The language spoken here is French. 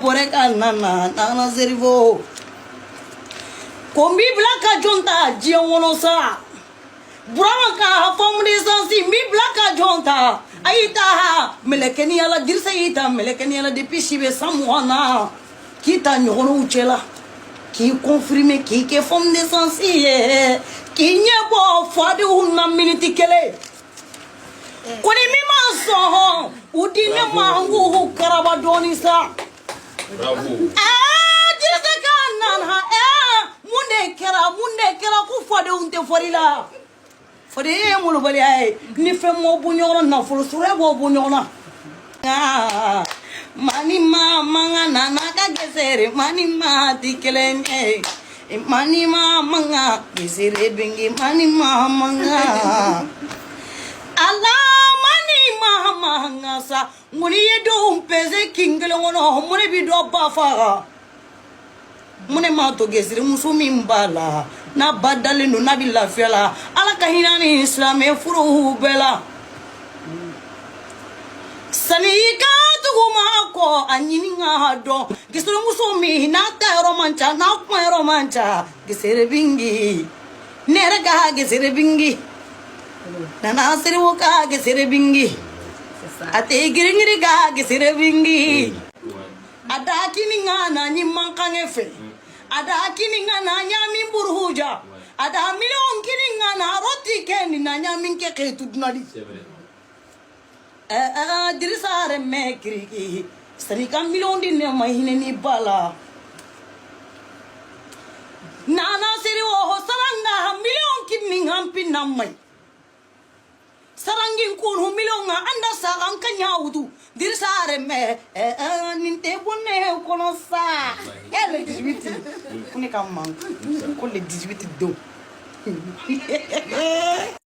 bore ka nana zerivo kombi blaka jonta jiono sa burama ka famde sansi mi blaka jonta aita melekeni ala dirsa ita melekeni ala depuis sibe samwana kita nyono uchela qui confirme qui ke famde sansi qui nyabo fadi hunna minute kele koni mi ma so udine mangu karaba doni sa bravo dirsa kanan ha munde kera ku fadi unte forila fodi mulu bali ay ni fe mo bu ñoro na fulu sure bo bu ñona mani ma manga nana ka gesere mani ma dikelenye mani ma manga gesere bingi mani ma manga ala mani ma manga sa muni do peze kingelo ngono muni bi do bafa mune ma to gesere muso min bala na badale no na bi lafiala ala ka hinani islam e furu bela salika tuguma ko anyini nga do gesere muso mi na ta romancha na ko romancha gesere bingi nera ga gesere bingi nana sere wo ka gesere bingi ate giringiri ga gesere bingi ada kini nga na nyimman kangefe ada kini nga na nyami burhuja ada million kini nga na roti keni na nyami ke ketu dunali dirisare me kiriki sarika million din ne mahine ni bala nana seri wo saranga million kini ngampi namai sarangin kun million nga anda sa an kanya wudu dirisare me ninte bonne kono sa ele 18 kuni kam man ko le 18 do